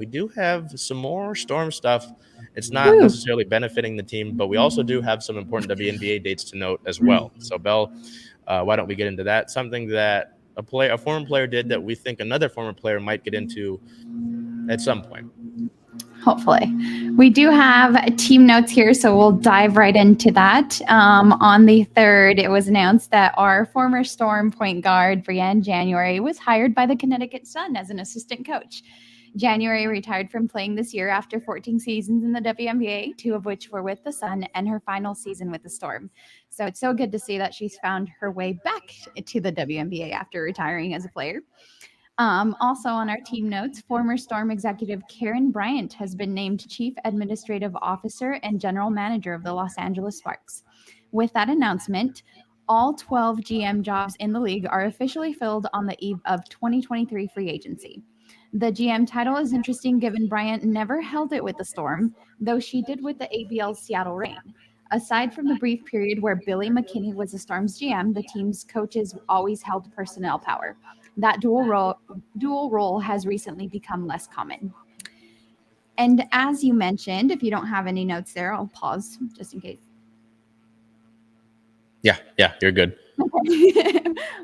We do have some more Storm stuff. It's not Woo. necessarily benefiting the team, but we also do have some important WNBA dates to note as well. So, Bel, why don't we get into that? Something that a former player did that we think another former player might get into at some point. Hopefully. We do have team notes here, so we'll dive right into that. On the 3rd, it was announced that our former Storm point guard, Briann January, was hired by the Connecticut Sun as an assistant coach. January retired from playing this year after 14 seasons in the WNBA, 2 of which were with the Sun, and her final season with the Storm. So it's so good to see that she's found her way back to the WNBA after retiring as a player. Also on our team notes, former Storm executive Karen Bryant has been named Chief Administrative Officer and General Manager of the Los Angeles Sparks. With that announcement, all 12 GM jobs in the league are officially filled on the eve of 2023 free agency. The GM title is interesting given Bryant never held it with the Storm, though she did with the ABL's Seattle Reign. Aside from the brief period where Billy McKinney was the Storm's GM, the team's coaches always held personnel power. That dual role has recently become less common. And as you mentioned, if you don't have any notes there, I'll pause just in case. Yeah, you're good.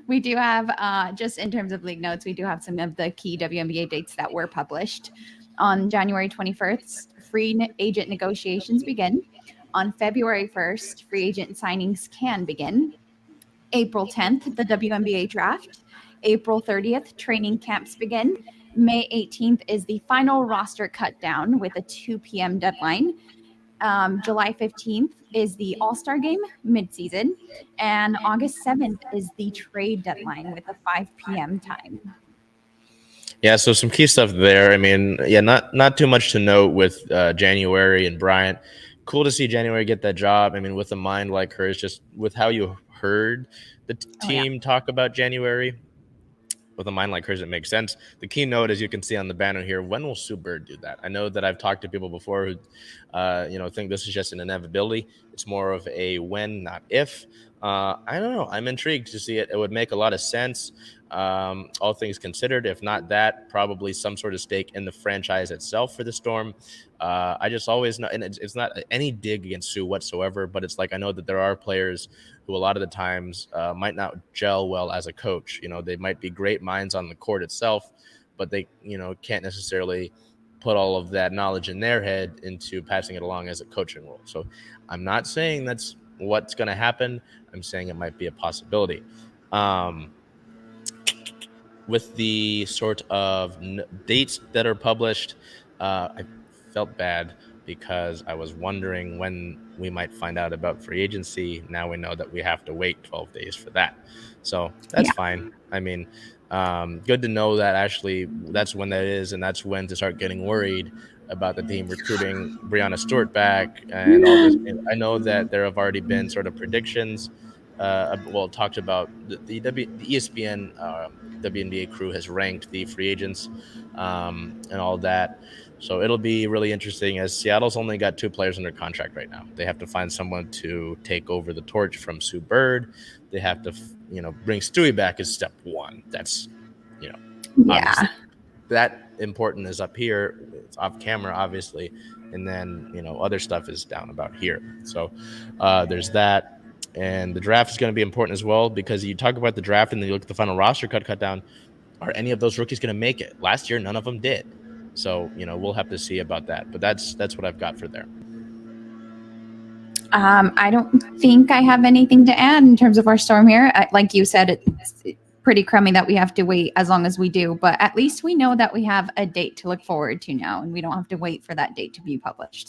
We do have, just in terms of league notes, we do have some of the key WNBA dates that were published. On January 21st, free agent negotiations begin. On February 1st, free agent signings can begin. April 10th, the WNBA draft. April 30th, training camps begin. May 18th is the final roster cut down with a 2 p.m. deadline. July 15th is the All-Star game midseason. And August 7th is the trade deadline with a 5 p.m. time. Yeah, so some key stuff there. I mean, not too much to note with January and Bryant. Cool to see January get that job. I mean, with a mind like hers, just with how you heard the team talk about January, with a mind like hers, it makes sense. The key note, as you can see on the banner here, when will Sue Bird do that? I know that I've talked to people before who, think this is just an inevitability. It's more of a when, not if. I don't know. I'm intrigued to see it. It would make a lot of sense, all things considered. If not that, probably some sort of stake in the franchise itself for the Storm. I just always know, and it's not any dig against Sue whatsoever, but it's like I know that there are players who a lot of the times might not gel well as a coach. They might be great minds on the court itself, but they, can't necessarily put all of that knowledge in their head into passing it along as a coaching role. So I'm not saying that's what's going to happen. I'm saying it might be a possibility. With the sort of dates that are published, I felt bad because I was wondering when we might find out about free agency. Now we know that we have to wait 12 days for that. So that's fine. I mean, good to know that actually that's when that is, and that's when to start getting worried about the team recruiting Brianna Stewart back and all this. And I know that there have already been sort of predictions. Talked about the ESPN WNBA crew has ranked the free agents and all that. So it'll be really interesting as Seattle's only got 2 players under contract right now. They have to find someone to take over the torch from Sue Bird. They have to, bring Stewie back as step 1. That's, obviously that important is up here. It's off camera, obviously. And then, other stuff is down about here. So there's that. And the draft is going to be important as well because you talk about the draft and then you look at the final roster cut down. Are any of those rookies going to make it? Last year, none of them did. So, we'll have to see about that. But that's what I've got for there. I don't think I have anything to add in terms of our Storm here. Like you said, it's pretty crummy that we have to wait as long as we do. But at least we know that we have a date to look forward to now, and we don't have to wait for that date to be published.